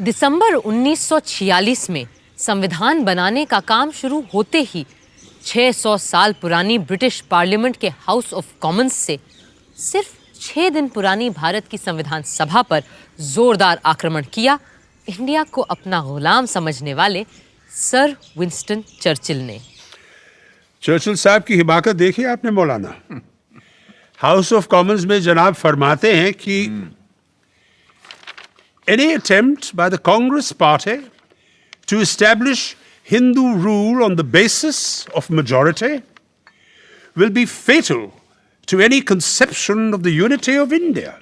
दिसंबर 1946 में संविधान बनाने का काम शुरू होते ही 600 साल पुरानी ब्रिटिश पार्लियामेंट के हाउस ऑफ कॉमन्स से सिर्फ 6 दिन पुरानी भारत की संविधान सभा पर जोरदार आक्रमण किया इंडिया को अपना गुलाम समझने वाले सर विंस्टन चर्चिल ने। चर्चिल साहब की हिमाकत देखी आपने मौलाना। हाउस ऑफ कॉमन्स में जनाब फरमाते हैं कि any attempt by the Congress Party to establish Hindu rule on the basis of majority will be fatal to any conception of the unity of India.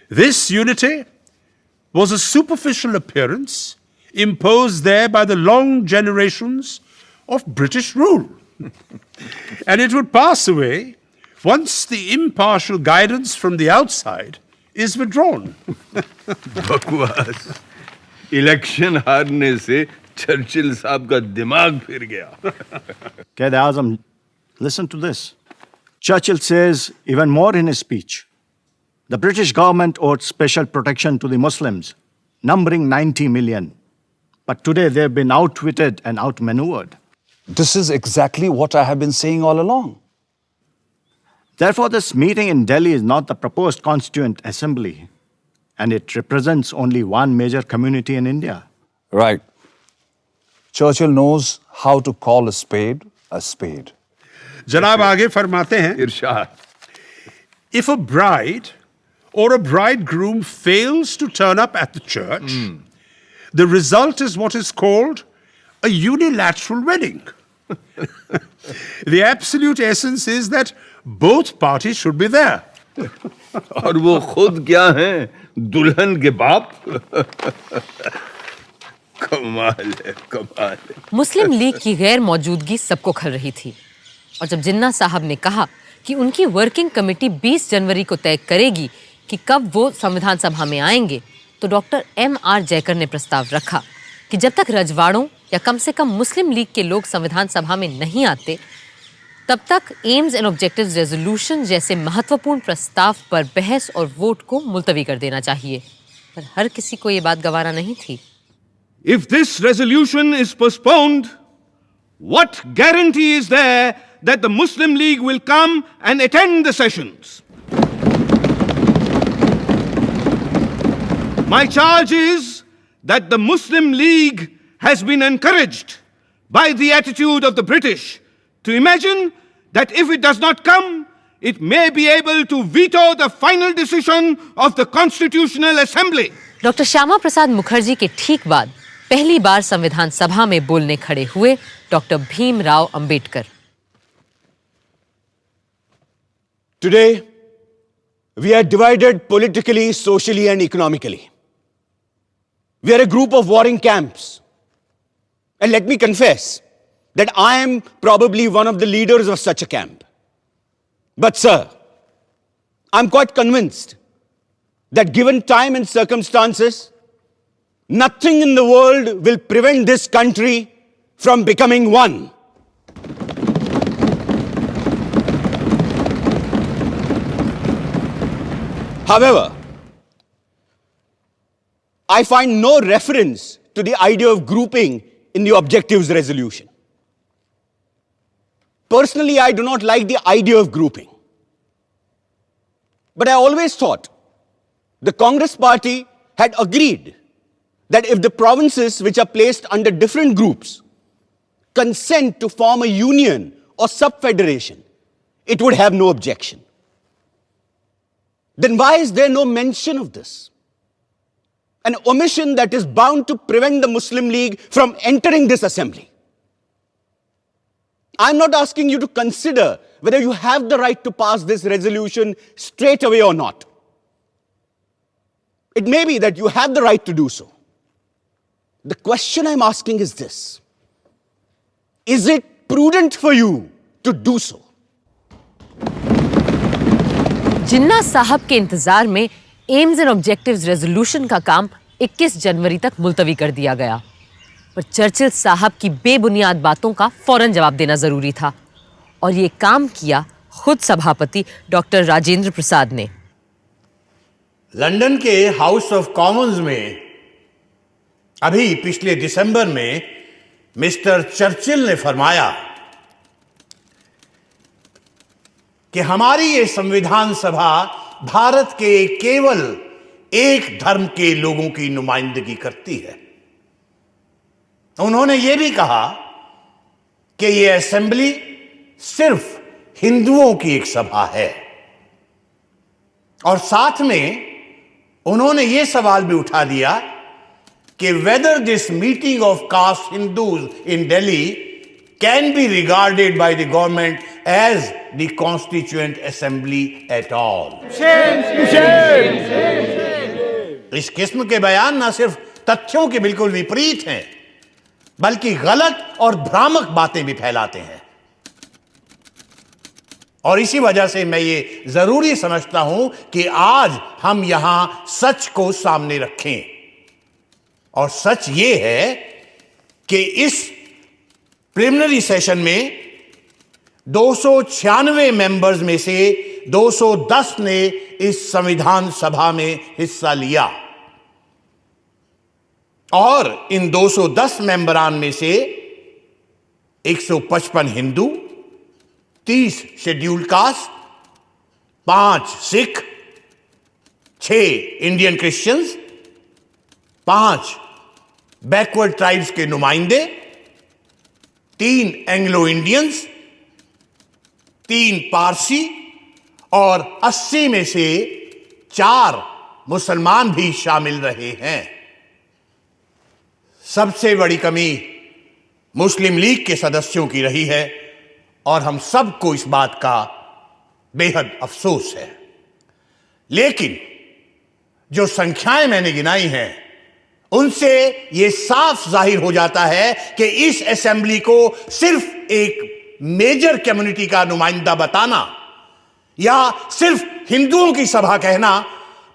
This unity was a superficial appearance imposed there by the long generations of British rule. And it would pass away once the impartial guidance from the outside is withdrawn. बकवास। Election हारने से Churchill साहब का दिमाग फिर गया। Quaid-e-Azam, listen to this. Churchill says even more in his speech. The British government owed special protection to the Muslims, numbering 90 million. But today they've been outwitted and outmaneuvered. This is exactly what I have been saying all along. Therefore, this meeting in Delhi is not the proposed Constituent Assembly, and it represents only one major community in India. Right. Churchill knows how to call a spade a spade. जनाब आगे फरमाते हैं, इरशाद। If a bride or a bridegroom fails to turn up at the church, the result is what is called a unilateral wedding. The absolute essence is that both parties should be there. और वो खुद क्या हैं? दुल्हन के बाप। कमाल है, कमाल है। मुस्लिम लीग की गैर मौजूदगी सबको खल रही थी और जब जिन्ना साहब ने कहा कि उनकी वर्किंग कमेटी 20 जनवरी को तय करेगी कि कब वो संविधान सभा में आएंगे, तो डॉक्टर M.R. जयकर ने प्रस्ताव रखा कि जब तक रजवाड़ों या कम से कम मुस्लिम लीग के लोग संविधान सभा में नहीं आते, तब तक एम्स एंड ऑब्जेक्टिव्स रेजोल्यूशन जैसे महत्वपूर्ण प्रस्ताव पर बहस और वोट को मुलतवी कर देना चाहिए। पर हर किसी को ये बात गवारा नहीं थी। If this resolution is postponed, what guarantee is there that the Muslim League will come and attend the sessions? My charge is that the Muslim League has been encouraged by the attitude of the British to imagine that if it does not come, it may be able to veto the final decision of the Constitutional Assembly. Doctor Shyama Prasad Mukherjee के ठीक बाद पहली बार संविधान सभा में बोलने खड़े हुए doctor Bhimrao Ambedkar. Today, we are divided politically, socially, and economically. We are a group of warring camps. And let me confess that I am probably one of the leaders of such a camp. But sir, I'm quite convinced that given time and circumstances, nothing in the world will prevent this country from becoming one. However, I find no reference to the idea of grouping in the objectives resolution. Personally, I do not like the idea of grouping. But I always thought the Congress Party had agreed that if the provinces which are placed under different groups consent to form a union or sub-federation, it would have no objection. Then why is there no mention of this? An omission that is bound to prevent the Muslim League from entering this assembly. I'm not asking you to consider whether you have the right to pass this resolution straight away or not. It may be that you have the right to do so. The question I'm asking is this: is it prudent for you to do so? जिन्ना साहब के इंतजार में AIIMS and objectives resolution का काम 21 जनवरी तक मुलतवी कर दिया गया, पर चर्चिल साहब की बेबुनियाद बातों का फौरन जवाब देना जरूरी था और ये काम किया खुद सभापति डॉक्टर राजेंद्र प्रसाद ने। लंदन के हाउस ऑफ कॉमन्स में अभी पिछले दिसंबर में मिस्टर चर्चिल ने फरमाया कि हमारी ये संविधान सभा भारत के केवल एक धर्म के लोगों की नुमाइंदगी करती है। उन्होंने ये भी कहा कि ये असेंबली सिर्फ हिंदुओं की एक सभा है, और साथ में उन्होंने ये सवाल भी उठा दिया कि whether this meeting of caste Hindus in Delhi can be regarded by the government as the constituent assembly at all. इस किस्म के बयान न सिर्फ तथ्यों के बिल्कुल विपरीत हैं, बल्कि गलत और भ्रामक बातें भी फैलाते हैं। और इसी वजह से मैं ये जरूरी समझता हूं कि आज हम यहां सच को सामने रखें। और सच ये है कि इस प्रिलिमिनरी सेशन में 296 मेंबर्स में से 210 ने इस संविधान सभा में हिस्सा लिया, और इन 210 मेंबरान में से 155 Hindu, 30 scheduled caste, 5 Sikh, 6 Indian Christians, 5 backward tribes के नुमाइंदे, 3 एंग्लो इंडियंस, 3 पारसी, और 80 में से 4 मुसलमान भी शामिल रहे हैं। सबसे बड़ी कमी मुस्लिम लीग के सदस्यों की रही है, और हम सबको इस बात का बेहद अफसोस है। लेकिन जो संख्याएं मैंने गिनाई हैं, उनसे यह साफ जाहिर हो जाता है कि इस असेंबली को सिर्फ एक मेजर कम्युनिटी का नुमाइंदा बताना या सिर्फ हिंदुओं की सभा कहना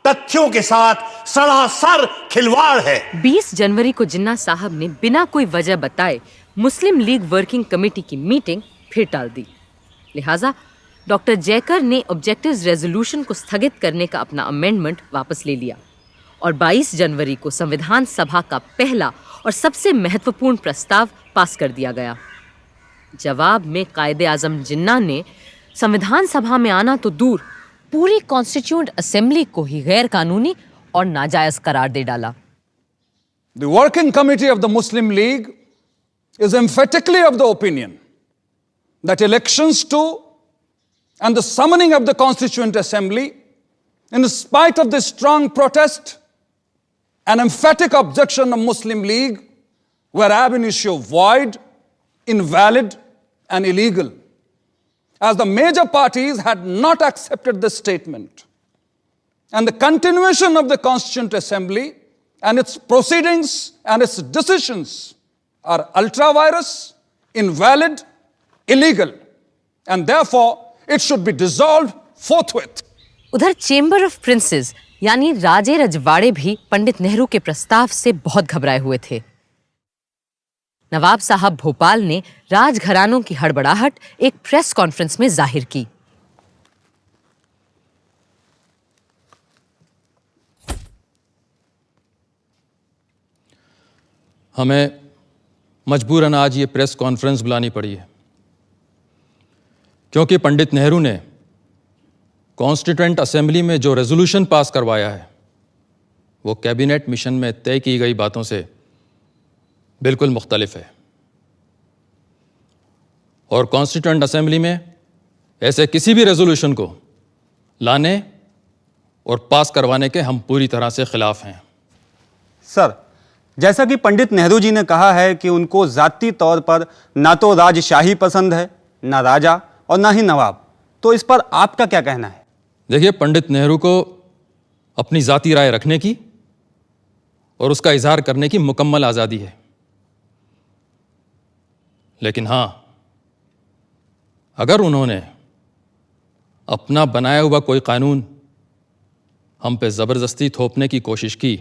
तथ्यों के साथ सरासर खिलवाड़ है। 20 जनवरी को जिन्ना साहब ने बिना कोई वजह बताए मुस्लिम लीग वर्किंग कमेटी की मीटिंग फिर टाल दी। लिहाजा डॉक्टर जयकर ने ऑब्जेक्टिव्स रेजोल्यूशन को स्थगित करने का अपना अमेंडमेंट वापस ले लिया, और 22 जनवरी को संविधान सभा का पहला और सबसे महत्वपूर्ण प्रस्ताव पास कर दिया गया। जवाब में कायदे आजम जिन्ना ने संविधान सभा में आना तो दूर, पूरी कॉन्स्टिट्यूएंट असेंबली को ही गैर कानूनी और नाजायज करार दे डाला। The working committee of the Muslim League is emphatically of the opinion that elections to and the summoning of the Constituent Assembly, in spite of the strong protest and emphatic objection of Muslim League, were ab initio void, invalid, and illegal, as the major parties had not accepted the statement. And the continuation of the Constituent Assembly and its proceedings and its decisions are ultra-virus, invalid, illegal, and therefore it should be dissolved forthwith. उधर chamber of princess यानी राजे रजवाड़े भी पंडित नेहरू के प्रस्ताव से बहुत घबराए हुए थे। नवाब साहब भोपाल ने राजघरानों की हड़बड़ाहट एक प्रेस कॉन्फ्रेंस में जाहिर की। हमें मजबूरन आज ये प्रेस कॉन्फ्रेंस बुलानी पड़ी है, क्योंकि पंडित नेहरू ने कॉन्स्टिट्यूएंट असेंबली में जो रेजोल्यूशन पास करवाया है वो कैबिनेट मिशन में तय की गई बातों से बिल्कुल मुख्तलिफ है, और कॉन्स्टिट्यूएंट असेंबली में ऐसे किसी भी रेजोल्यूशन को लाने और पास करवाने के हम पूरी तरह से खिलाफ हैं। सर, जैसा कि पंडित नेहरू जी ने कहा है कि उनको ज़ाती तौर पर ना तो राजशाही पसंद है, ना राजा और ना ही नवाब, तो इस पर आपका क्या कहना है? देखिए, पंडित नेहरू को अपनी ज़ाती राय रखने की और उसका इजहार करने की मुकम्मल आज़ादी है, लेकिन हाँ, अगर उन्होंने अपना बनाया हुआ कोई कानून हम पे ज़बरदस्ती थोपने की कोशिश की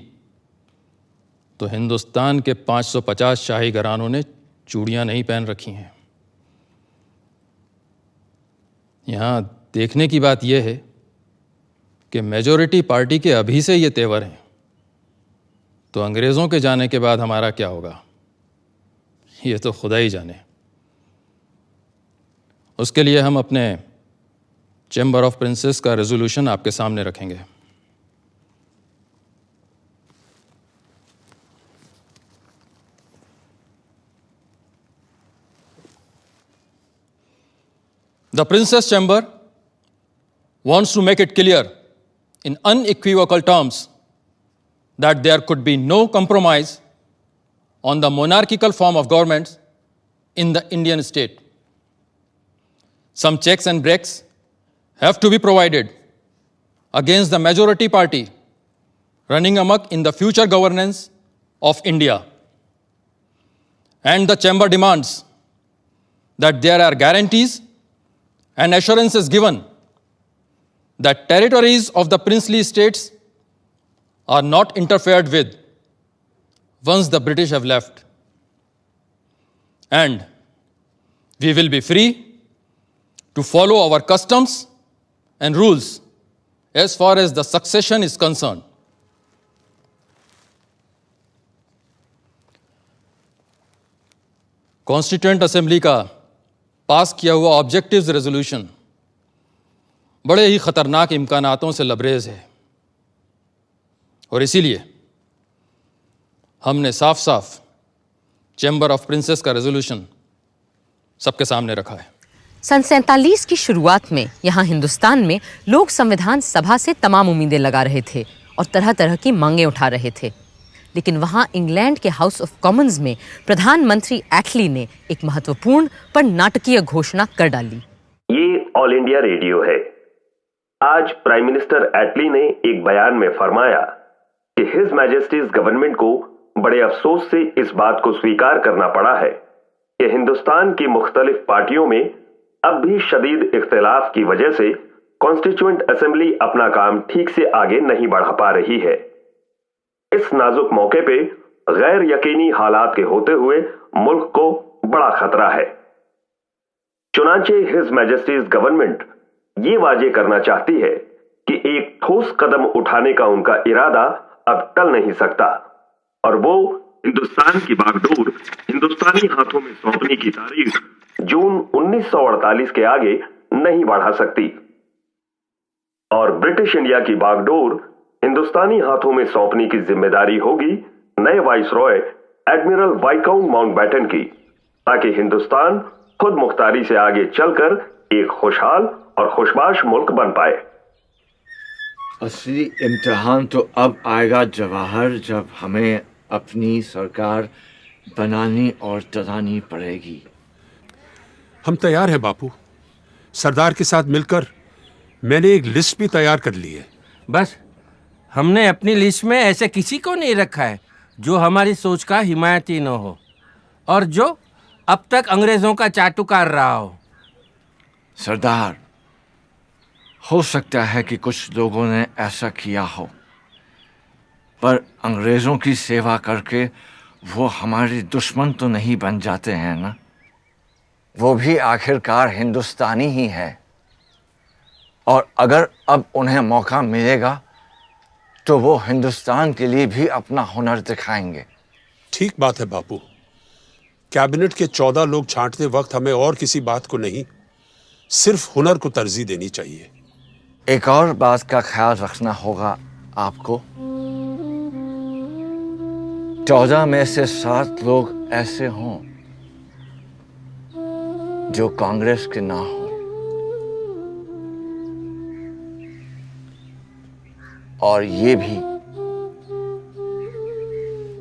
तो हिंदुस्तान के 550 शाही घरानों ने चूड़ियां नहीं पहन रखी हैं। यहाँ देखने की बात यह है कि मेजॉरिटी पार्टी के अभी से ये तेवर हैं तो अंग्रेज़ों के जाने के बाद हमारा क्या होगा ये तो खुदा ही जाने। उसके लिए हम अपने चैम्बर ऑफ प्रिंसेस का रेजोल्यूशन आपके सामने रखेंगे। The Princess Chamber wants to make it clear in unequivocal terms that there could be no compromise on the monarchical form of government in the Indian state. Some checks and breaks have to be provided against the majority party running amok in the future governance of India. And the chamber demands that there are guarantees and assurances given that territories of the princely states are not interfered with once the British have left. And we will be free to follow our customs and rules as far as the succession is concerned. Constituent assembly का पास किया हुआ objectives resolution बड़े ही खतरनाक इम्कानातों से लबरेज है और इसीलिए हमने साफ साफ चैम्बर ऑफ प्रिंसेस का रेजोल्यूशन सबके सामने रखा है। सन 47 की शुरुआत में यहाँ हिंदुस्तान में लोग संविधान सभा से तमाम उम्मीदें लगा रहे थे और तरह तरह की मांगें उठा रहे थे, लेकिन वहाँ इंग्लैंड के हाउस ऑफ कॉमन्स में प्रधानमंत्री एटली ने एक महत्वपूर्ण पर नाटकीय घोषणा कर डाली। ये ऑल इंडिया रेडियो है। आज प्राइम मिनिस्टर एटली ने एक बयान में फरमाया कि हिज मैजेस्टीज गवर्नमेंट को बड़े अफसोस से इस बात को स्वीकार करना पड़ा है कि हिंदुस्तान की मुख्तलिफ पार्टियों में अब भी शदीद इख्तिलाफ की वजह से कॉन्स्टिट्यूएंट असेंबली अपना काम ठीक से आगे नहीं बढ़ा पा रही है। इस नाजुक मौके पे गैर यकीनी हालात के होते हुए मुल्क को बड़ा खतरा है। चुनांचे हिज मैजेस्टीज गवर्नमेंट ये वाजे करना चाहती है कि एक ठोस कदम उठाने का उनका इरादा अब टल नहीं सकता और वो हिंदुस्तान की बागडोर हिंदुस्तानी हाथों में सौंपने की तारीख जून 1948 के आगे नहीं बढ़ा सकती और ब्रिटिश इंडिया की बागडोर हिंदुस्तानी हाथों में सौंपने की जिम्मेदारी होगी नए वाइसरॉय एडमिरल वाइकाउंट माउंटबेटन की, ताकि हिंदुस्तान खुद मुख्तारी से आगे चलकर एक खुशहाल और खुशबाश मुल्क बन पाए। असली इम्तिहान तो अब आएगा जवाहर, जब हमें अपनी सरकार बनानी और चलानी पड़ेगी। हम तैयार हैं बापू। सरदार के साथ मिलकर मैंने एक लिस्ट भी तैयार कर ली है। बस हमने अपनी लिस्ट में ऐसे किसी को नहीं रखा है जो हमारी सोच का हिमायती न हो और जो अब तक अंग्रेजों का चाटुकार रहा हो। सरदार, हो सकता है कि कुछ लोगों ने ऐसा किया हो, पर अंग्रेजों की सेवा करके वो हमारे दुश्मन तो नहीं बन जाते हैं ना। वो भी आखिरकार हिंदुस्तानी ही है और अगर अब उन्हें मौका मिलेगा तो वो हिंदुस्तान के लिए भी अपना हुनर दिखाएंगे। ठीक बात है बापू। कैबिनेट के 14 लोग छांटते वक्त हमें और किसी बात को नहीं, सिर्फ हुनर को तरजीह देनी चाहिए। एक और बात का ख्याल रखना होगा आपको। 14 में से 7 लोग ऐसे हों जो कांग्रेस के ना हो और ये भी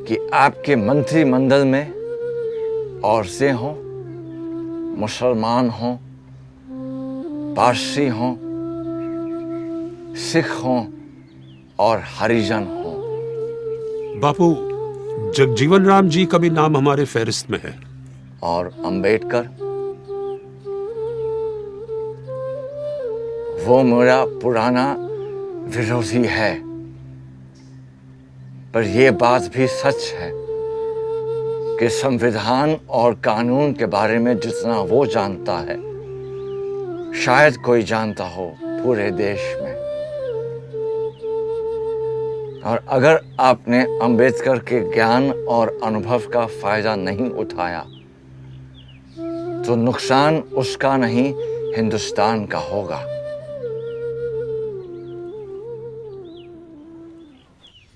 कि आपके मंत्रिमंडल में औरतें हों, मुसलमान हों, पारसी हों, सिख हों और हरिजन हों। बापू, जगजीवन राम जी का भी नाम हमारे फहरिस्त में है। और अंबेडकर, वो मेरा पुराना विरोधी है, पर यह बात भी सच है कि संविधान और कानून के बारे में जितना वो जानता है शायद कोई जानता हो पूरे देश में। और अगर आपने अंबेडकर के ज्ञान और अनुभव का फायदा नहीं उठाया तो नुकसान उसका नहीं हिंदुस्तान का होगा।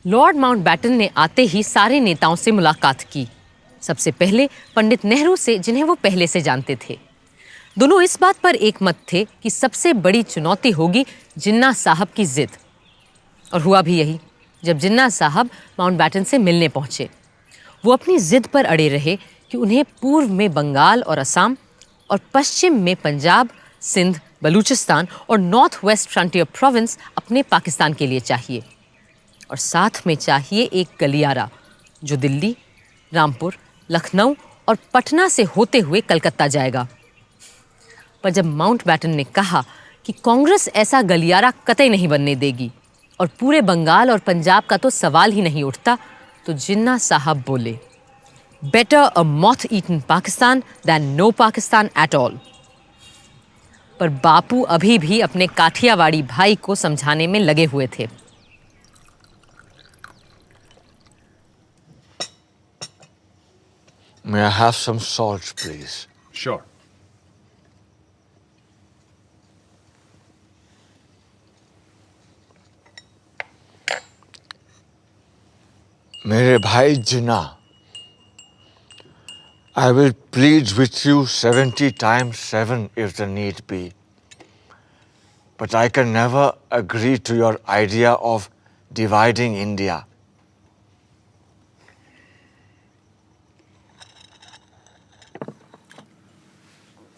लॉर्ड माउंटबैटन ने आते ही सारे नेताओं से मुलाकात की। सबसे पहले पंडित नेहरू से, जिन्हें वो पहले से जानते थे। दोनों इस बात पर एक मत थे कि सबसे बड़ी चुनौती होगी जिन्ना साहब की जिद। और हुआ भी यही। जब जिन्ना साहब माउंटबैटन से मिलने पहुंचे, वो अपनी जिद पर अड़े रहे कि उन्हें पूर्व में बंगाल और असम और पश्चिम में पंजाब, सिंध, बलूचिस्तान और नॉर्थ वेस्ट फ्रंटियर प्रोविंस अपने पाकिस्तान के लिए चाहिए। और साथ में चाहिए एक गलियारा जो दिल्ली, रामपुर, लखनऊ और पटना से होते हुए कलकत्ता जाएगा। पर जब माउंटबैटन ने कहा कि कांग्रेस ऐसा गलियारा कतई नहीं बनने देगी और पूरे बंगाल और पंजाब का तो सवाल ही नहीं उठता, तो जिन्ना साहब बोले, better a moth eaten Pakistan than no Pakistan at all. पर बापू अभी भी अपने काठियावाड़ी भाई को समझाने में लगे हुए थे। May I have some salt, please? Sure. मेरे भाई जिन्ना, I will plead with you 70 times 7 if the need be. But I can never agree to your idea of dividing India.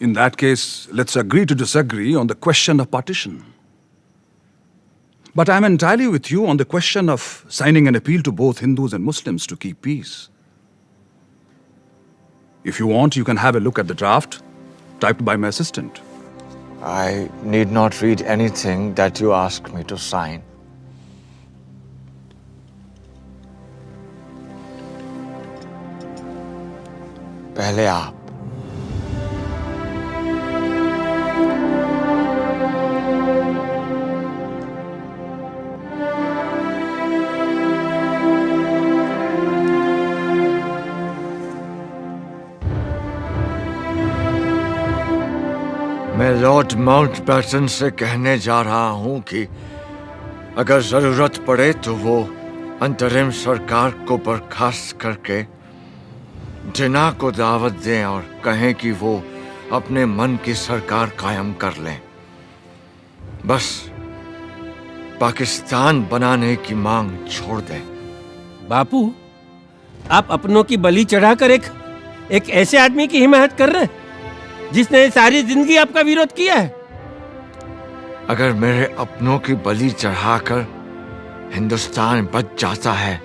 In that case, let's agree to disagree on the question of partition. But I'm entirely with you on the question of signing an appeal to both Hindus and Muslims to keep peace. If you want, you can have a look at the draft typed by my assistant. I need not read anything that you ask me to sign. पहले आप। मैं Lord Mountbatten से कहने जा रहा हूं कि अगर जरूरत पड़े तो वो अंतरिम सरकार को बर्खास्त करके जिन्ना को दावत दें और कहें कि वो अपने मन की सरकार कायम कर लें। बस पाकिस्तान बनाने की मांग छोड़ दें। बापू, आप अपनों की बलि चढ़ाकर एक ऐसे आदमी की हिमायत कर रहे हैं जिसने सारी जिंदगी आपका विरोध किया है। अगर मेरे अपनों की बलि चढ़ाकर हिंदुस्तान बच जाता है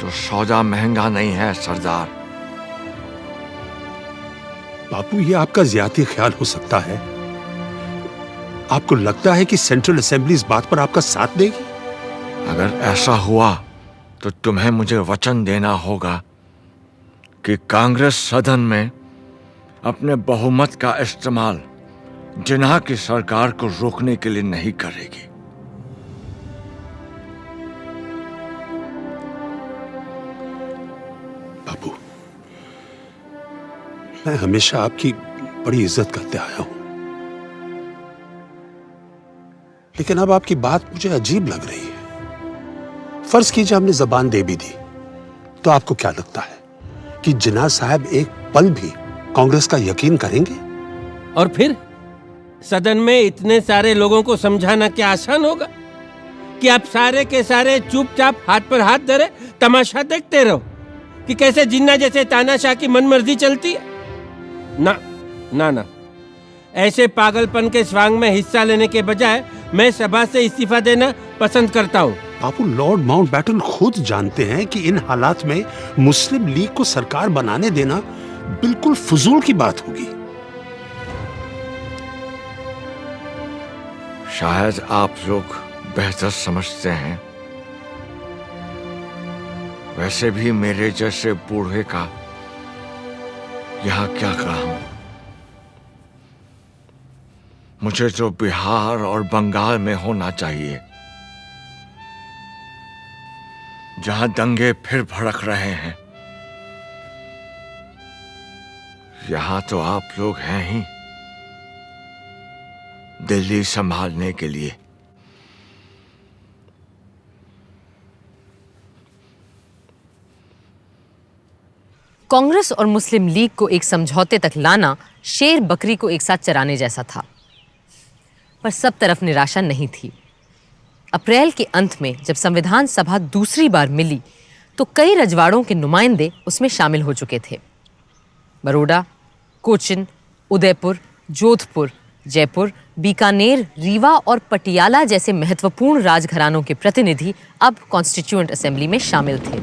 तो सौदा महंगा नहीं है सरदार। बापू, ये आपका ज्यादा ख्याल हो सकता है। आपको लगता है कि सेंट्रल असेंबली इस बात पर आपका साथ देगी? अगर ऐसा हुआ तो तुम्हें मुझे वचन देना होगा कि कांग्रेस सदन में अपने बहुमत का इस्तेमाल जिन्ना की सरकार को रोकने के लिए नहीं करेगी। बापू, मैं हमेशा आपकी बड़ी इज्जत करते आया हूं, लेकिन अब आपकी बात मुझे अजीब लग रही है। फर्ज कीजिए हमने जबान दे भी दी, तो आपको क्या लगता है कि जिन्ना साहब एक पल भी कांग्रेस का यकीन करेंगे? और फिर सदन में इतने सारे लोगों को समझाना क्या आसान होगा कि आप सारे के सारे चुपचाप हाथ पर हाथ धरे तमाशा देखते रहो कि कैसे जिन्ना जैसे तानाशाह की मनमर्जी चलती है? ना ना ना, ऐसे पागलपन के स्वांग में हिस्सा लेने के बजाय मैं सभा से इस्तीफा देना पसंद करता हूँ। बापू, लॉर्ड माउंटबैटन खुद जानते हैं कि इन हालात में मुस्लिम लीग को सरकार बनाने देना बिल्कुल फजूल की बात होगी। शायद आप लोग बेहतर समझते हैं। वैसे भी मेरे जैसे बूढ़े का यहाँ क्या काम? मुझे तो बिहार और बंगाल में होना चाहिए। जहां दंगे फिर भड़क रहे हैं, यहां तो आप लोग हैं ही दिल्ली संभालने के लिए। कांग्रेस और मुस्लिम लीग को एक समझौते तक लाना शेर बकरी को एक साथ चराने जैसा था, पर सब तरफ निराशा नहीं थी। अप्रैल के अंत में जब संविधान सभा दूसरी बार मिली तो कई रजवाड़ों के नुमाइंदे उसमें शामिल हो चुके थे। बरोडा, कोचिन, उदयपुर, जोधपुर, जयपुर, बीकानेर, रीवा और पटियाला जैसे महत्वपूर्ण राजघरानों के प्रतिनिधि अब कॉन्स्टिट्यूएंट असेंबली में शामिल थे।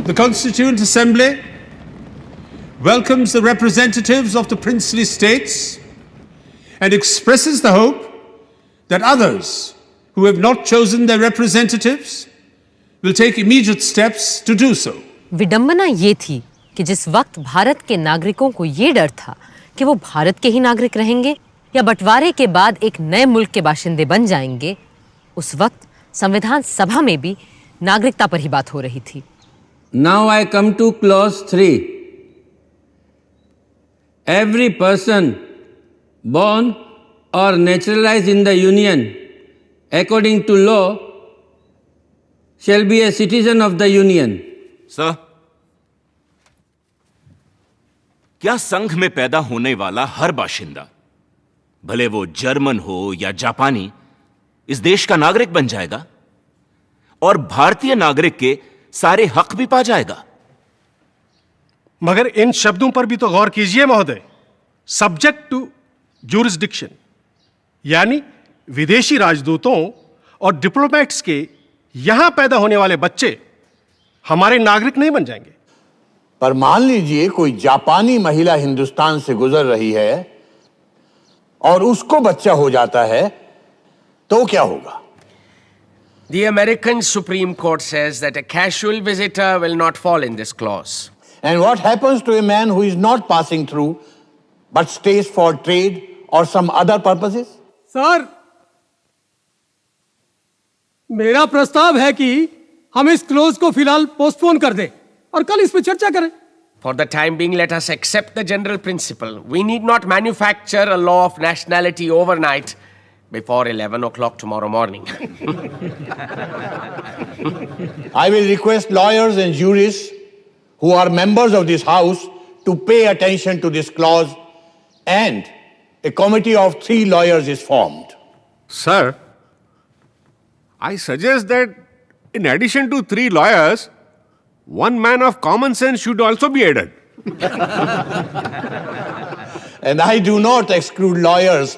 The Constituent Assembly welcomes the representatives of the princely states and expresses the hope that others who have not chosen their representatives will take immediate steps to do so. विडंबना ये थी कि जिस वक्त भारत के नागरिकों को ये डर था कि वो भारत के ही नागरिक रहेंगे या बंटवारे के बाद एक नए मुल्क के बाशिंदे बन जाएंगे, उस वक्त संविधान सभा में भी नागरिकता पर ही बात हो रही थी। Now I come to clause 3. Every person born or naturalized in the Union according to law shall be a citizen of the Union. Sir, क्या संघ में पैदा होने वाला हर बाशिंदा, भले वो जर्मन हो या जापानी, इस देश का नागरिक बन जाएगा और भारतीय नागरिक के सारे हक भी पा जाएगा? मगर इन शब्दों पर भी तो गौर कीजिए महोदय। सब्जेक्ट टू ज्यूरिसडिक्शन, यानी विदेशी राजदूतों और डिप्लोमेट्स के यहां पैदा होने वाले बच्चे हमारे नागरिक नहीं बन जाएंगे। पर मान लीजिए कोई जापानी महिला हिंदुस्तान से गुजर रही है और उसको बच्चा हो जाता है, तो क्या होगा? The American Supreme Court says that a casual visitor will not fall in this clause. And what happens to a man who is not passing through but stays for trade or some other purposes? Sir, मेरा प्रस्ताव है कि हम इस close को फिलहाल postpone कर दें और कल इस पर चर्चा करें। For the time being, let us accept the general principle. We need not manufacture a law of nationality overnight before 11 o'clock tomorrow morning. I will request lawyers and jurists who are members of this house to pay attention to this clause, and a committee of 3 lawyers is formed. Sir, I suggest that in addition to 3 lawyers, one man of common sense should also be added. And I do not exclude lawyers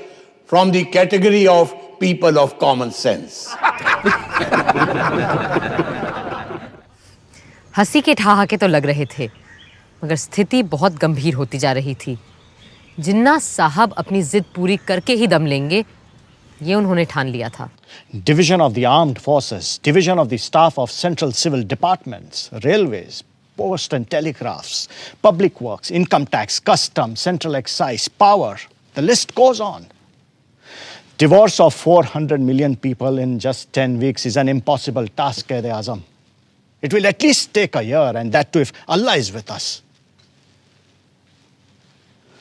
from the category of people of common sense. हंसी के ठहाके तो लग रहे थे, मगर स्थिति बहुत गंभीर होती जा रही थी। जिन्ना साहब अपनी जिद पूरी करके ही दम लेंगे, ये उन्होंने ठान लिया था। Division of the armed forces, division of the staff of central civil departments, railways, post and telegraphs, public works, income tax, customs, central excise, power. The list goes on. Divorce of 400 million people in just 10 weeks is an impossible task, Quaid-e-Azam. It will at least take a year, and that too if Allah is with us.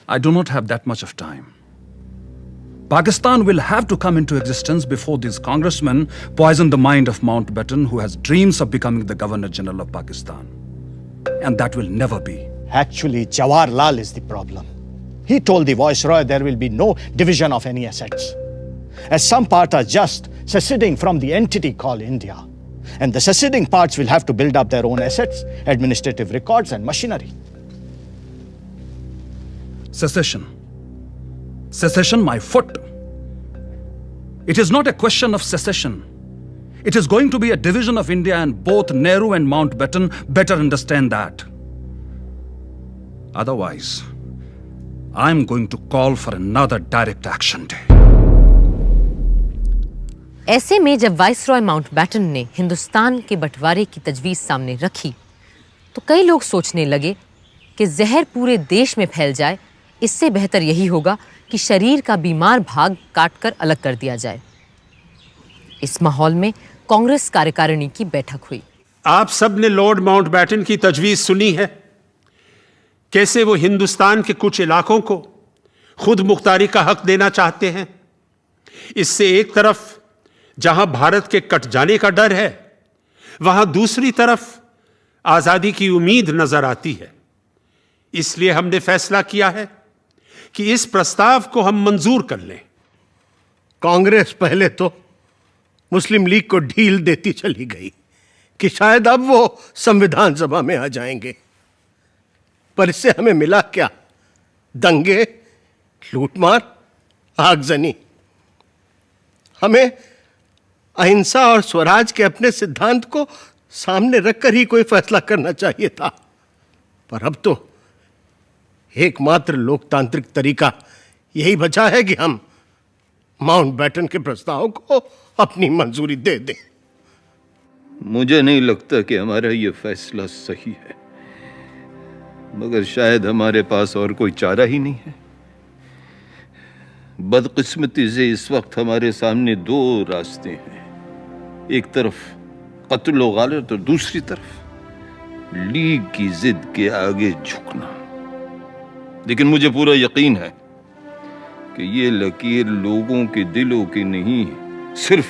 I do not have that much of time. Pakistan will have to come into existence before these congressmen poison the mind of Mountbatten, who has dreams of becoming the Governor General of Pakistan. And that will never be. Actually, Jawaharlal is the problem. He told the Viceroy there will be no division of any assets, as some parts are just seceding from the entity called India. And the seceding parts will have to build up their own assets, administrative records, and machinery. Secession. Secession, my foot. It is not a question of secession. It is going to be a division of India, and both Nehru and Mountbatten better understand that. Otherwise, I'm going to call for another direct action day. ऐसे में जब viceroy Mountbatten ने हिंदुस्तान के बंटवारे की तजवीज़ सामने रखी, तो कई लोग सोचने लगे कि जहर पूरे देश में फैल जाए, इससे बेहतर यही होगा कि शरीर का बीमार भाग काटकर अलग कर दिया जाए। इस माहौल में कांग्रेस कार्यकारिणी की बैठक हुई। आप सब ने लॉर्ड माउंटबेटन की तजवीज सुनी है, कैसे वो हिंदुस्तान के कुछ इलाकों को खुद मुख्तारी का हक देना चाहते हैं। इससे एक तरफ जहां भारत के कट जाने का डर है, वहां दूसरी तरफ आजादी की उम्मीद नजर आती है। इसलिए हमने फैसला किया है कि इस प्रस्ताव को हम मंजूर कर लें। कांग्रेस पहले तो मुस्लिम लीग को ढील देती चली गई कि शायद अब वो संविधान सभा में आ जाएंगे, पर इससे हमें मिला क्या? दंगे, लूटमार, आगजनी। हमें अहिंसा और स्वराज के अपने सिद्धांत को सामने रखकर ही कोई फैसला करना चाहिए था, पर अब तो एकमात्र लोकतांत्रिक तरीका यही बचा है कि हम माउंटबेटन के प्रस्ताव को अपनी मंजूरी दे दें। मुझे नहीं लगता कि हमारा ये फैसला सही है, मगर शायद हमारे पास और कोई चारा ही नहीं है। बदकिस्मती से इस वक्त हमारे सामने दो रास्ते हैं, एक तरफ कत्ल व गालत और दूसरी तरफ लीग की जिद के आगे झुकना। लेकिन मुझे पूरा यकीन है कि ये लकीर लोगों के दिलों की नहीं, सिर्फ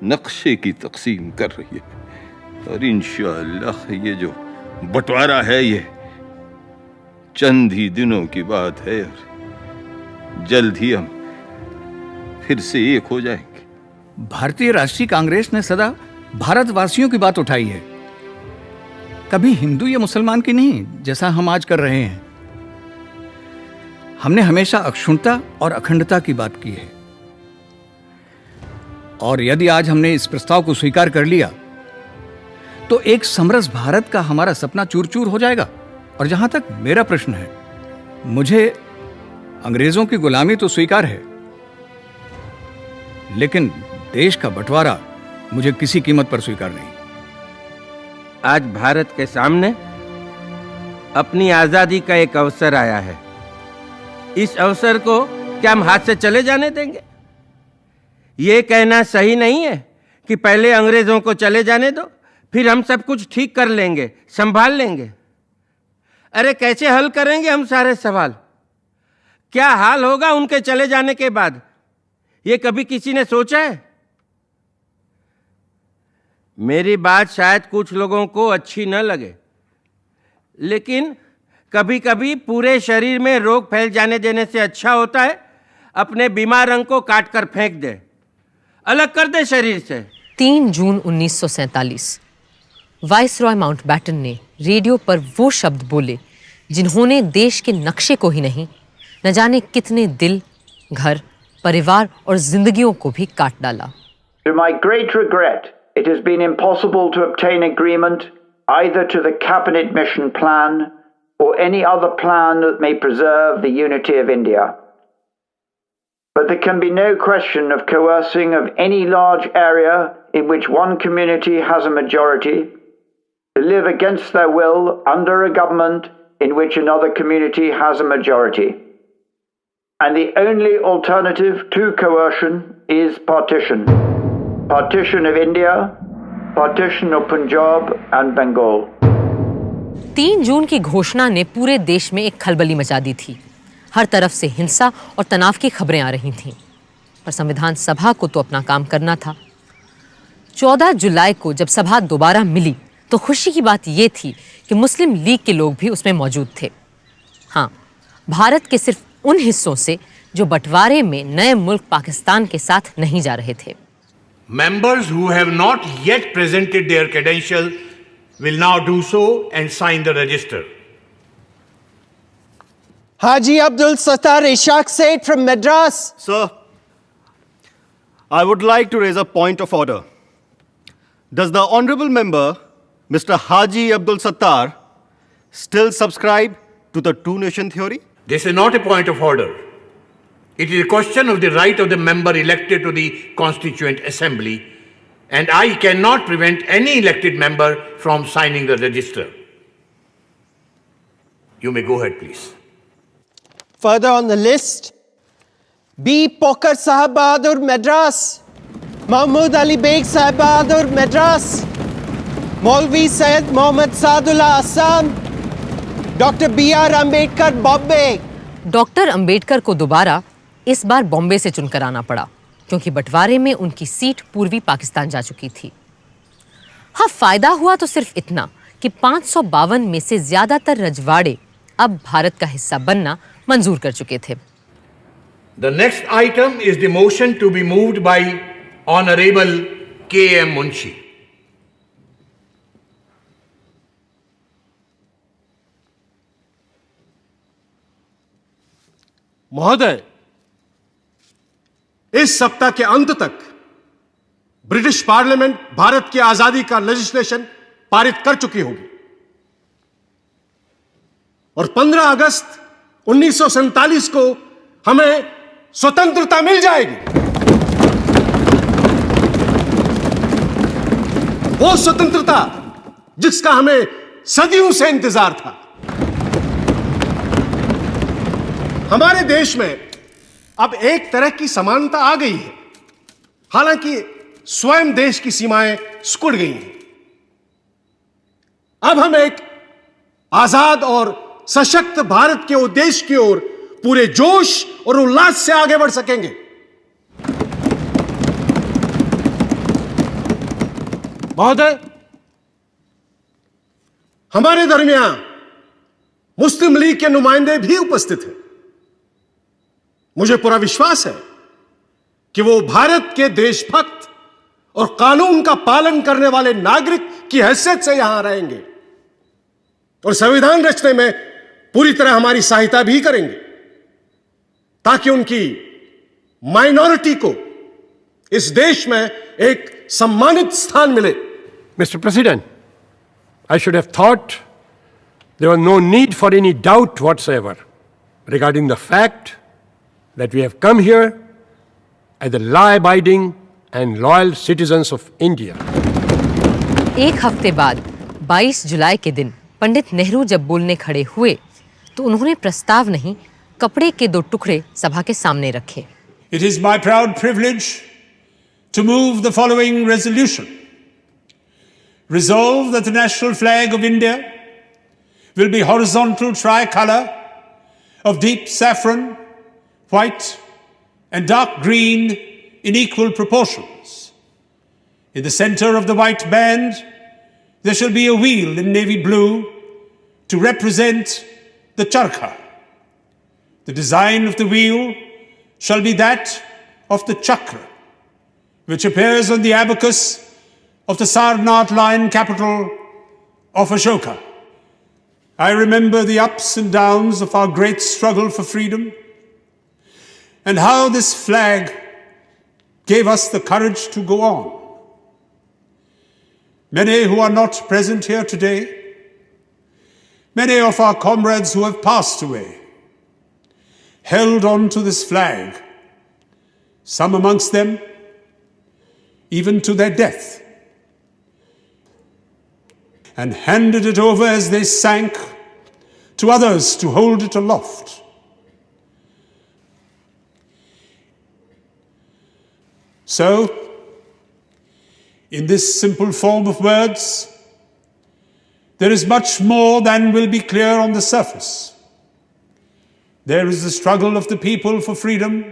नक्शे की तकसीम कर रही है। और इंशाअल्लाह ये जो बंटवारा है ये चंद ही दिनों की बात है और जल्द ही हम फिर से एक हो जाएंगे। भारतीय राष्ट्रीय कांग्रेस ने सदा भारतवासियों की बात उठाई है, कभी हिंदू या मुसलमान की नहीं, जैसा हम आज कर रहे हैं। हमने हमेशा अक्षुण्णता और अखंडता की बात की है, और यदि आज हमने इस प्रस्ताव को स्वीकार कर लिया तो एक समरस भारत का हमारा सपना चूर चूर हो जाएगा। और जहां तक मेरा प्रश्न है, मुझे अंग्रेजों की गुलामी तो स्वीकार है, लेकिन देश का बंटवारा मुझे किसी कीमत पर स्वीकार नहीं। आज भारत के सामने अपनी आजादी का एक अवसर आया है। इस अवसर को क्या हम हाथ से चले जाने देंगे? ये कहना सही नहीं है कि पहले अंग्रेजों को चले जाने दो, फिर हम सब कुछ ठीक कर लेंगे, संभाल लेंगे। अरे कैसे हल करेंगे हम सारे सवाल? क्या हाल होगा उनके चले जाने के बाद? ये कभी किसी ने सोचा है? मेरी बात शायद कुछ लोगों को अच्छी न लगे, लेकिन कभी कभी पूरे शरीर में रोग फैल जाने देने से अच्छा होता है अपने बीमार अंग को काट कर फेंक दे, अलग कर दे शरीर से। 3 जून 1947 वाइसरॉय माउंटबेटन ने रेडियो पर वो शब्द बोले जिन्होंने देश के नक्शे को ही नहीं, न जाने कितने दिल, घर, परिवार और जिंदगियों को भी काट डाला। To my great regret, it has been impossible to obtain agreement either to the cabinet mission plan or any other plan that may preserve the unity of India. But there can be no question of coercing of any large area in which one community has a majority to live against their will under a government in which another community has a majority. And the only alternative to coercion is partition. Partition of India, partition of Punjab and Bengal. 3 जून की घोषणा ने पूरे देश में एक खलबली मचा दी थी। हर तरफ से हिंसा और तनाव की खबरें आ रही थीं, पर संविधान सभा को तो अपना काम करना था। 14 जुलाई को जब सभा दोबारा मिली तो खुशी की बात यह थी कि मुस्लिम लीग के लोग भी उसमें मौजूद थे। हाँ, भारत के सिर्फ उन हिस्सों से जो बंटवारे में नए मुल्क पाकिस्तान के साथ नहीं जा रहे थे। Members who have not yet presented their credentials will now do so and sign the register. Haji Abdul Sattar Ishaq Said from Madras. Sir, I would like to raise a point of order. Does the honorable member, Mr. Haji Abdul Sattar, still subscribe to the two-nation theory? This is not a point of order. It is a question of the right of the member elected to the Constituent Assembly, and I cannot prevent any elected member from signing the register. You may go ahead, please. Further on the list, B. Pokar Sahab Bahadur, Madras. Mahmood Ali Beg Sahib Bahadur Madras, Maulvi Syed Mohammad Saadullah Assam, Dr. B.R. Ambedkar Bombay. Doctor Ambedkar को दोबारा इस बार बॉम्बे से चुनकर आना पड़ा क्योंकि बंटवारे में उनकी सीट पूर्वी पाकिस्तान जा चुकी थी। हाँ, फायदा हुआ तो सिर्फ इतना कि 552 में से ज्यादातर रजवाड़े अब भारत का हिस्सा बनना मंजूर कर चुके थे। The next item is the motion to be moved by Honorable K.M. Munshi. महोदय, इस सप्ताह के अंत तक ब्रिटिश पार्लियामेंट भारत की आजादी का लेजिस्लेशन पारित कर चुकी होगी और 15 अगस्त 1947 को हमें स्वतंत्रता मिल जाएगी। वो स्वतंत्रता जिसका हमें सदियों से इंतजार था। हमारे देश में अब एक तरह की समानता आ गई है, हालांकि स्वयं देश की सीमाएं सिकुड़ गई हैं। अब हम एक आजाद और सशक्त भारत के उद्देश्य की ओर पूरे जोश और उल्लास से आगे बढ़ सकेंगे। महोदय, हमारे दरमियान मुस्लिम लीग के नुमाइंदे भी उपस्थित हैं। मुझे पूरा विश्वास है कि वो भारत के देशभक्त और कानून का पालन करने वाले नागरिक की हैसियत से यहां रहेंगे और संविधान रचने में पूरी तरह हमारी सहायता भी करेंगे ताकि उनकी माइनॉरिटी को इस देश में एक सम्मानित स्थान मिले। Mr. President, I should have thought there was no need for any doubt whatsoever regarding the fact that we have come here as the law-abiding and loyal citizens of India. एक हफ्ते बाद 22 जुलाई के दिन पंडित नेहरू जब बोलने खड़े हुए तो उन्होंने प्रस्ताव नहीं, कपड़े के 2 टुकड़े सभा के सामने रखे। It is my proud privilege to move the following resolution. Resolve that the national flag of India will be horizontal tricolor of deep saffron, white, and dark green in equal proportions. In the center of the white band, there shall be a wheel in navy blue to represent the charkha. The design of the wheel shall be that of the chakra, which appears on the abacus of the Sarnath lion capital of Ashoka. I remember the ups and downs of our great struggle for freedom and how this flag gave us the courage to go on. Many who are not present here today, many of our comrades who have passed away, held on to this flag, some amongst them even to their death, and handed it over as they sank to others to hold it aloft. So, in this simple form of words, there is much more than will be clear on the surface. There is the struggle of the people for freedom,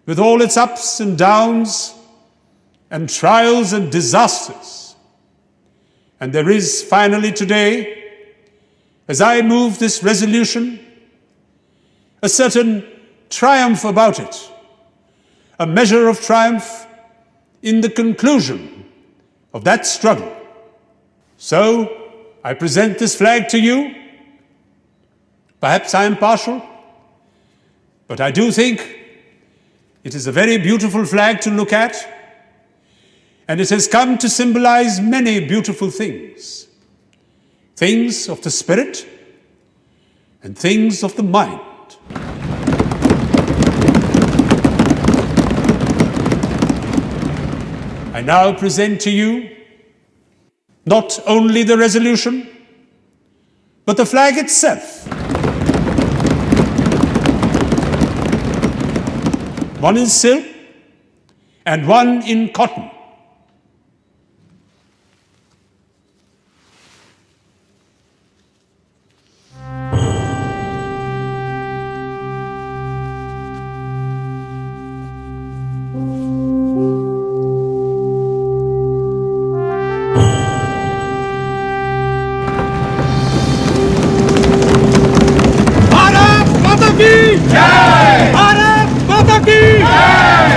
with all its ups and downs, and trials and disasters. And there is finally today, as I move this resolution, a certain triumph about it, a measure of triumph in the conclusion of that struggle. So, I present this flag to you. Perhaps I am partial, but I do think it is a very beautiful flag to look at, and it has come to symbolize many beautiful things. Things of the spirit and things of the mind. I now present to you not only the resolution, but the flag itself. One in silk, and one in cotton. Bharat माता की जय! भारत माता की जय!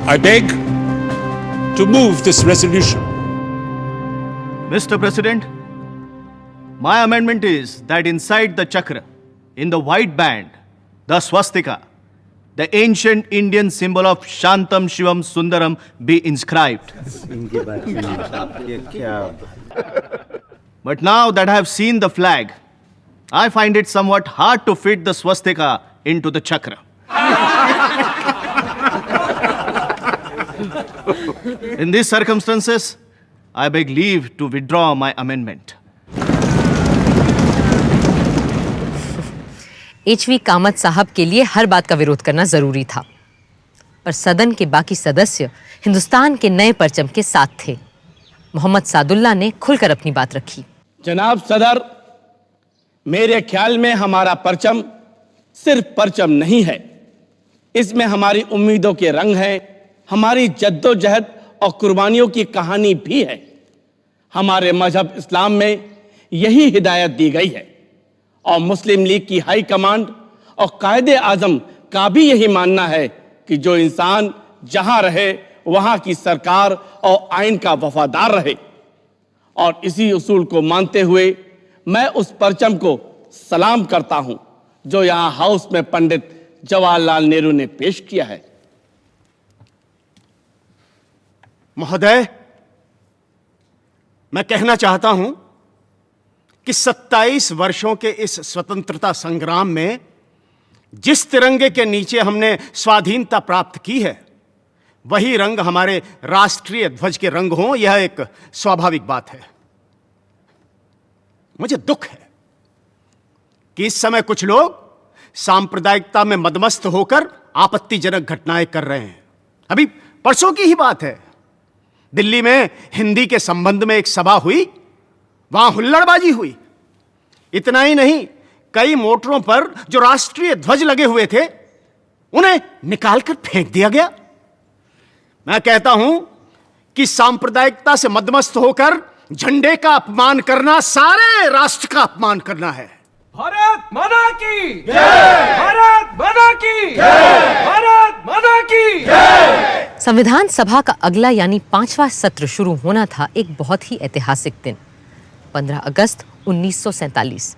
I beg to move this resolution. Mr. President, my amendment is that inside the chakra, in the white band, the swastika, the ancient Indian symbol of Shantam Shivam Sundaram, be inscribed. But now that I have seen the flag, I find it somewhat hard to fit the swastika into the chakra. In these circumstances, I beg leave to withdraw my amendment. HV Kamat साहब के लिए हर बात का विरोध करना जरूरी था, पर सदन के बाकी सदस्य हिंदुस्तान के नए परचम के साथ थे। मोहम्मद सादुल्ला ने खुलकर अपनी बात रखी। जनाब सदर, मेरे ख्याल में हमारा परचम सिर्फ परचम नहीं है, इसमें हमारी उम्मीदों के रंग हैं, हमारी जद्दोजहद और कुर्बानियों की कहानी भी है। हमारे मजहब इस्लाम में यही हिदायत दी गई है और मुस्लिम लीग की हाई कमांड और कायदे आजम का भी यही मानना है कि जो इंसान जहां रहे वहां की सरकार और आइन का वफादार रहे। और इसी उसूल को मानते हुए मैं उस परचम को सलाम करता हूं जो यहां हाउस में पंडित जवाहरलाल नेहरू ने पेश किया है। महोदय, मैं कहना चाहता हूं कि 27 वर्षों के इस स्वतंत्रता संग्राम में जिस तिरंगे के नीचे हमने स्वाधीनता प्राप्त की है, वही रंग हमारे राष्ट्रीय ध्वज के रंग हों, यह एक स्वाभाविक बात है। मुझे दुख है कि इस समय कुछ लोग सांप्रदायिकता में मदमस्त होकर आपत्तिजनक घटनाएं कर रहे हैं। अभी परसों की ही बात है, दिल्ली में हिंदी के संबंध में एक सभा हुई, वहां हुल्लड़बाजी हुई। इतना ही नहीं, कई मोटरों पर जो राष्ट्रीय ध्वज लगे हुए थे उन्हें निकालकर फेंक दिया गया। मैं कहता हूं कि सांप्रदायिकता से मदमस्त होकर झंडे का अपमान करना सारे राष्ट्र का अपमान करना है। भारत माता की जय! भारत माता की जय! भारत माता की जय! संविधान सभा का अगला यानी 5वां सत्र शुरू होना था एक बहुत ही ऐतिहासिक दिन, 15 अगस्त 1947।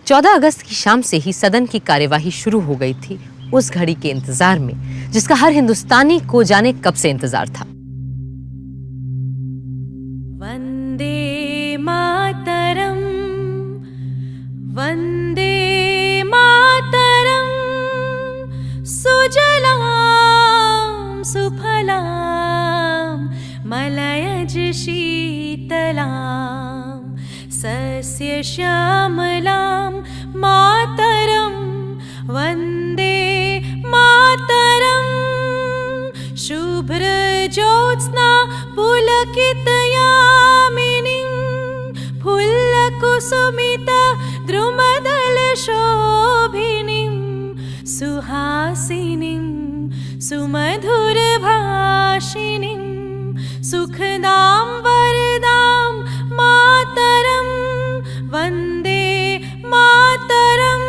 14 अगस्त की शाम से ही सदन की कार्यवाही शुरू हो गई थी, उस घड़ी के इंतजार में जिसका हर हिंदुस्तानी को जाने कब से इंतजार था। वंदे मातरम, वंदे मातरम, सुजलाम सुफलाम मलयज शीतलाम सस्य श्यामलां मातरं वन्दे मातरं। शुभ्रज्योत्स्ना पुलकितयामिनीं फुल्लकुसुमित द्रुमदलशोभिनीं सुहासिनीं सुमधुरभाषिणीं सुखदां वरदां मातरं वन्दे मातरं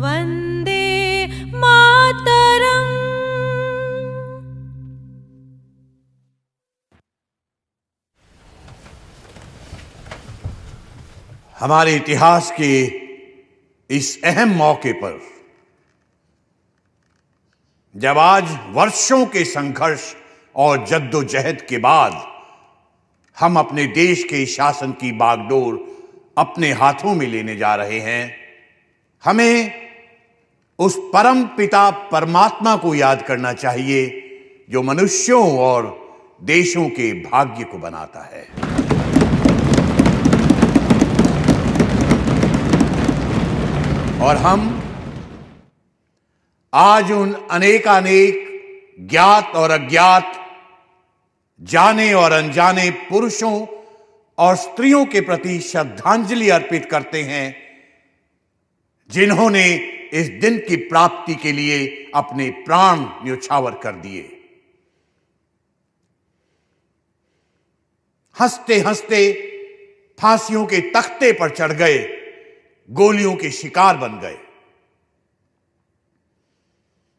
वन्दे मातरं। हमारे इतिहास के इस अहम मौके पर, जब आज वर्षों के संघर्ष और जद्दोजहद के बाद हम अपने देश के शासन की बागडोर अपने हाथों में लेने जा रहे हैं, हमें उस परम पिता परमात्मा को याद करना चाहिए जो मनुष्यों और देशों के भाग्य को बनाता है। और हम आज उन अनेकानेक ज्ञात और अज्ञात, जाने और अनजाने पुरुषों और स्त्रियों के प्रति श्रद्धांजलि अर्पित करते हैं जिन्होंने इस दिन की प्राप्ति के लिए अपने प्राण न्योछावर कर दिए। हंसते हंसते फांसियों के तख्ते पर चढ़ गए, गोलियों के शिकार बन गए।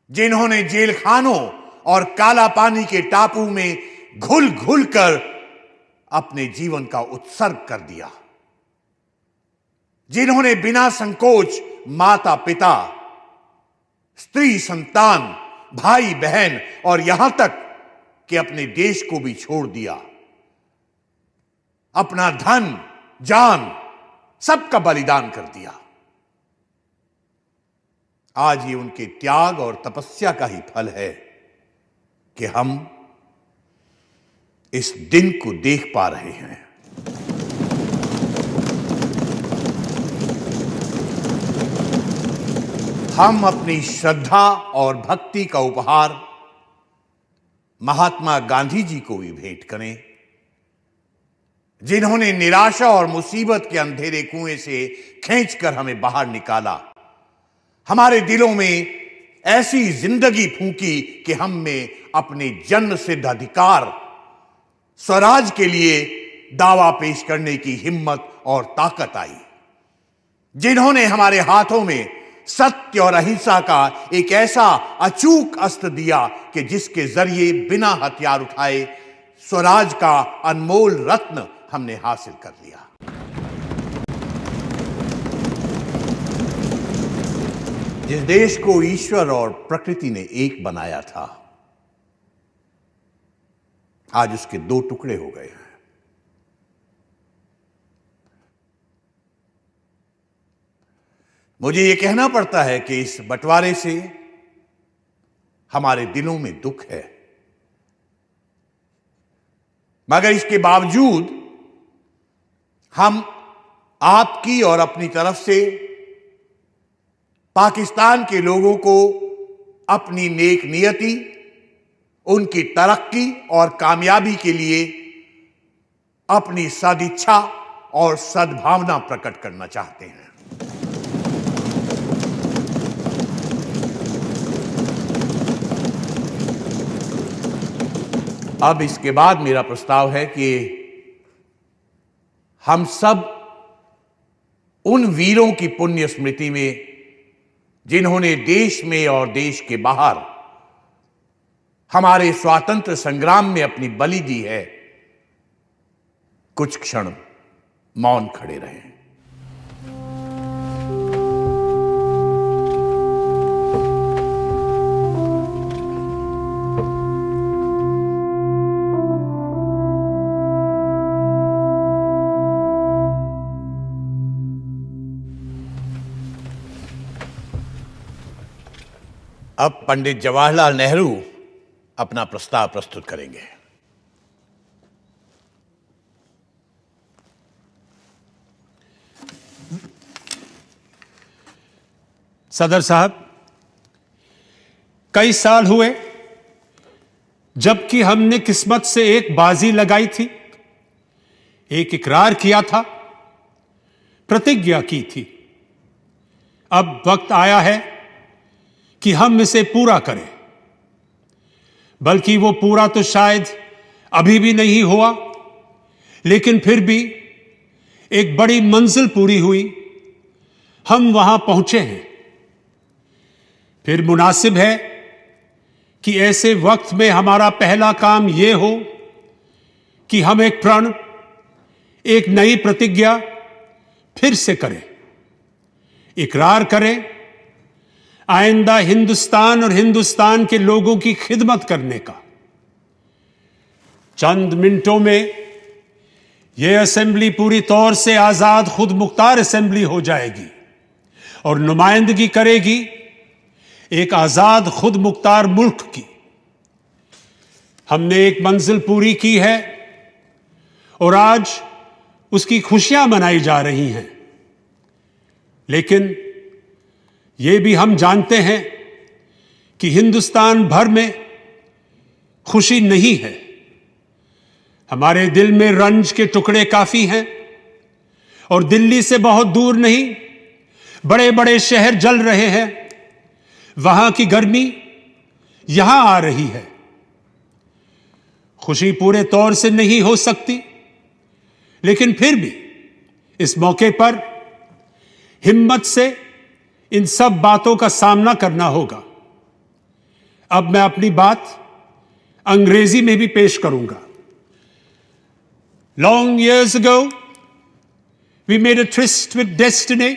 जिन्होंने जेल खानों और काला पानी के टापू में घुल घुल कर अपने जीवन का उत्सर्ग कर दिया। जिन्होंने बिना संकोच माता पिता, स्त्री संतान, भाई बहन और यहां तक कि अपने देश को भी छोड़ दिया। अपना धन, जान सबका बलिदान कर दिया। आज ये उनके त्याग और तपस्या का ही फल है कि हम इस दिन को देख पा रहे हैं। हम अपनी श्रद्धा और भक्ति का उपहार महात्मा गांधी जी को भी भेंट करें, जिन्होंने निराशा और मुसीबत के अंधेरे कुएं से खींचकर हमें बाहर निकाला। हमारे दिलों में ऐसी जिंदगी फूंकी कि हम में अपने जन्म सिद्ध अधिकार, स्वराज के लिए दावा पेश करने की हिम्मत और ताकत आई। जिन्होंने हमारे हाथों में सत्य और अहिंसा का एक ऐसा अचूक अस्त्र दिया कि जिसके जरिए बिना हथियार उठाए स्वराज का अनमोल रत्न हमने हासिल कर लिया। जिस देश को ईश्वर और प्रकृति ने एक बनाया था, आज उसके दो टुकड़े हो गए हैं। मुझे यह कहना पड़ता है कि इस बंटवारे से हमारे दिलों में दुख है, मगर इसके बावजूद हम आपकी और अपनी तरफ से पाकिस्तान के लोगों को अपनी नेक नियति, उनकी तरक्की और कामयाबी के लिए अपनी सदिच्छा और सद्भावना प्रकट करना चाहते हैं। अब इसके बाद मेरा प्रस्ताव है कि हम सब उन वीरों की पुण्य स्मृति में जिन्होंने देश में और देश के बाहर हमारे स्वातंत्र संग्राम में अपनी बलि दी है, कुछ क्षण मौन खड़े रहें। अब पंडित जवाहरलाल नेहरू अपना प्रस्ताव प्रस्तुत करेंगे। सदर साहब, कई साल हुए जबकि हमने किस्मत से एक बाजी लगाई थी, एक इकरार किया था, प्रतिज्ञा की थी। अब वक्त आया है कि हम इसे पूरा करें। बल्कि वो पूरा तो शायद अभी भी नहीं हुआ, लेकिन फिर भी एक बड़ी मंजिल पूरी हुई, हम वहां पहुंचे हैं। फिर मुनासिब है कि ऐसे वक्त में हमारा पहला काम यह हो कि हम एक प्रण, एक नई प्रतिज्ञा फिर से करें, इकरार करें आइंदा हिंदुस्तान और हिंदुस्तान के लोगों की खिदमत करने का। चंद मिनटों में यह असेंबली पूरी तौर से आजाद खुद मुख्तार असेंबली हो जाएगी और नुमाइंदगी करेगी एक आजाद खुद मुख्तार मुल्क की। हमने एक मंजिल पूरी की है और आज उसकी खुशियां मनाई जा रही हैं। लेकिन ये भी हम जानते हैं कि हिंदुस्तान भर में खुशी नहीं है। हमारे दिल में रंज के टुकड़े काफी हैं और दिल्ली से बहुत दूर नहीं, बड़े बड़े शहर जल रहे हैं। वहां की गर्मी यहां आ रही है। खुशी पूरे तौर से नहीं हो सकती, लेकिन फिर भी इस मौके पर हिम्मत से इन सब बातों का सामना करना होगा। अब मैं अपनी बात अंग्रेजी में भी पेश करूंगा। Long years ago, we made a tryst with destiny,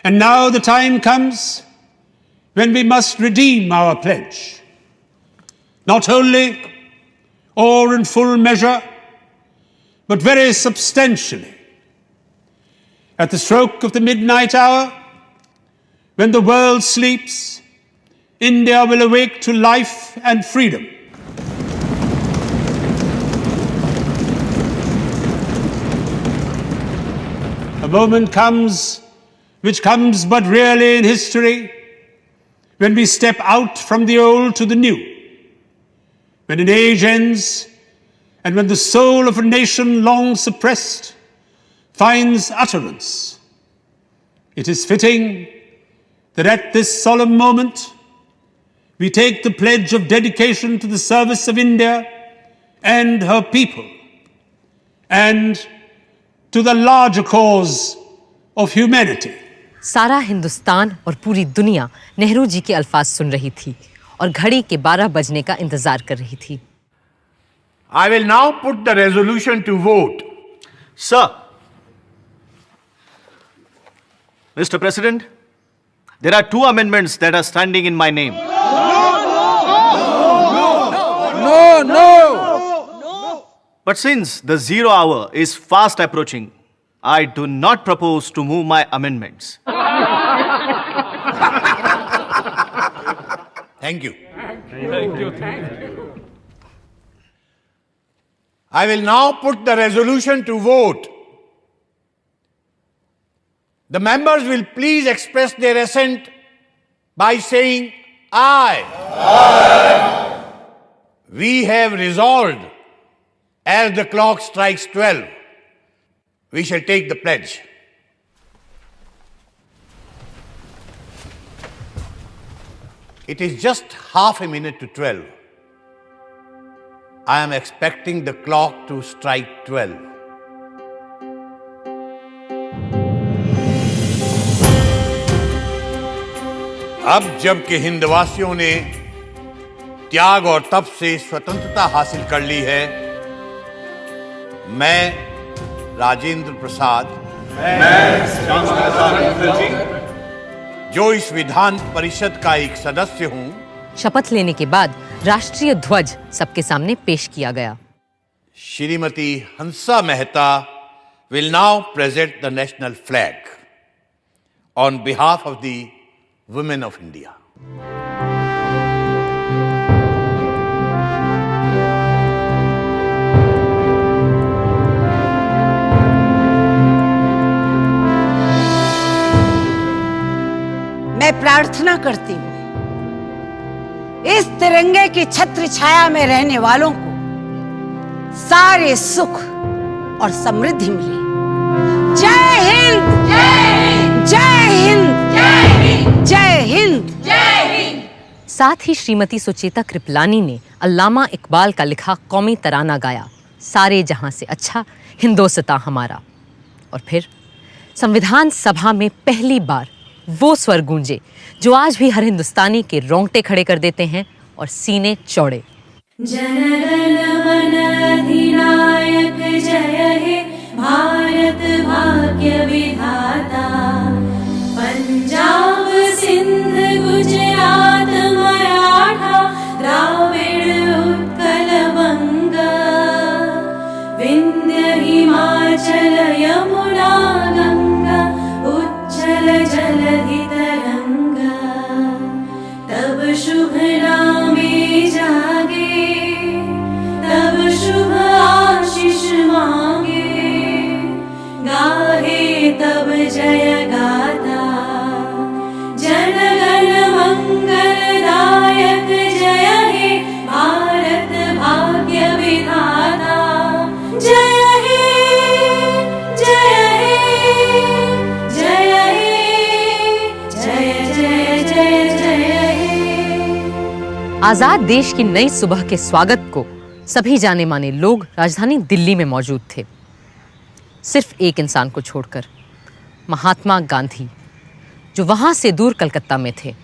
and now the time comes when we must redeem our pledge. Not only or in full measure, but very substantially. At the stroke of the midnight hour, when the world sleeps, India will awake to life and freedom. A moment comes, which comes but rarely in history, when we step out from the old to the new, when an age ends, and when the soul of a nation long suppressed finds utterance. It is fitting that at this solemn moment, we take the pledge of dedication to the service of India and her people, and to the larger cause of humanity. सारा हिंदुस्तान और पूरी दुनिया नेहरू जी के अल्फाज सुन रही थी और घड़ी के 12 बजने का इंतजार कर रही थी। I will now put the resolution to vote. Sir, Mr. President, there are 2 amendments that are standing in my name. No! But since the 0 hour is fast approaching, I do not propose to move my amendments. Thank you. I will now put the resolution to vote. The members will please express their assent by saying aye. Aye. We have resolved, as the clock strikes 12, we shall take the pledge. It is just half a minute to 12. I am expecting the clock to strike 12. अब जबकि हिंदवासियों ने त्याग और तप से स्वतंत्रता हासिल कर ली है, मैं राजेंद्र प्रसाद, जो इस विधान परिषद का एक सदस्य हूं, शपथ लेने के बाद राष्ट्रीय ध्वज सबके सामने पेश किया गया। Shrimati Hansa Mehta will now present the national flag on behalf of the women of India. मैं प्रार्थना करती हूँ इस तिरंगे की छत्र छाया में रहने वालों को सारे सुख और समृद्धि मिले। जय हिंद, जय हिंद, जय हिंद, जय हिंद, जय हिंद, जय हिंद। साथ ही श्रीमती सुचेता कृपलानी ने अल्लामा इकबाल का लिखा कौमी तराना गाया, सारे जहां से अच्छा हिंदोस्तां हमारा। और फिर संविधान सभा में पहली बार वो स्वर गूंजे जो आज भी हर हिंदुस्तानी के रोंगटे खड़े कर देते हैं और सीने चौड़े। जनगण मन अधिनायक जय हे भारत भाग्य विधाता, पंजाब सिंध गुजरात मराठा द्राविड़ उत्कल बंगा, विंध्य हिमाचल यमुना गंगा उच्चल जलधि तरंगा। शुभ नामे जागे तब शुभ आशीष मांगे गाहे तब जय गाथा जन गण मंगलदायक जय हे भारत भाग्य विधाता जय हे जय हे जय हे जय जय जय जय हे। आजाद देश की नई सुबह के स्वागत को सभी जाने माने लोग राजधानी दिल्ली में मौजूद थे, सिर्फ एक इंसान को छोड़कर, महात्मा गांधी, जो वहां से दूर कलकत्ता में थे,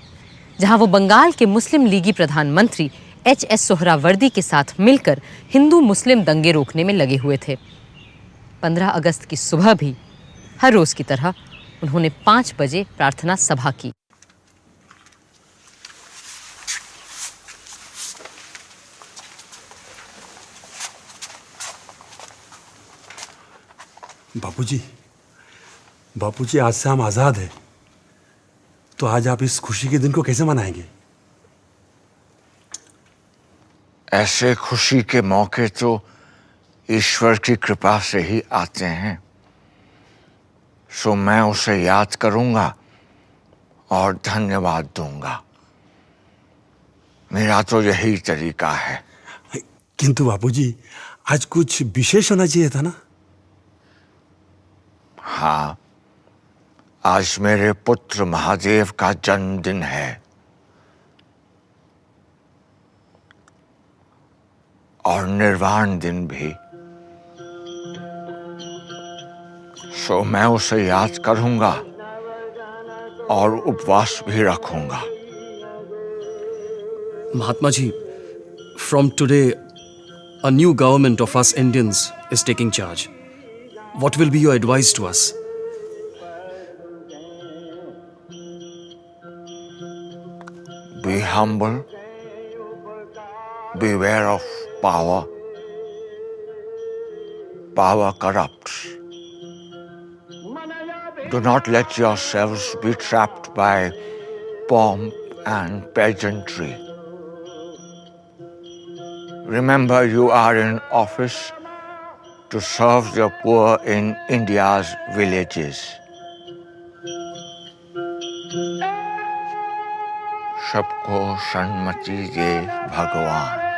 जहां वो बंगाल के मुस्लिम लीगी प्रधानमंत्री एच.एस. सोहरावर्दी के साथ मिलकर हिंदू मुस्लिम दंगे रोकने में लगे हुए थे। 15 अगस्त की सुबह भी हर रोज की तरह उन्होंने 5 बजे प्रार्थना सभा की। बापूजी, आज से हम आजाद हैं। तो आज आप इस खुशी के दिन को कैसे मनाएंगे? ऐसे खुशी के मौके तो ईश्वर की कृपा से ही आते हैं, सो मैं उसे याद करूंगा और धन्यवाद दूंगा। मेरा तो यही तरीका है। किंतु बापूजी, आज कुछ विशेष होना चाहिए था ना? हाँ, आज मेरे पुत्र महादेव का जन्मदिन है और निर्वाण दिन भी, सो मैं उसे याद करूंगा और उपवास भी रखूंगा। Mahatma ji, from today, a new government of us Indians is taking charge. What will be your advice to us? Be humble, beware of power. Power corrupts. Do not let yourselves be trapped by pomp and pageantry. Remember, you are in office to serve the poor in India's villages. सबको सन्मति दे भगवान।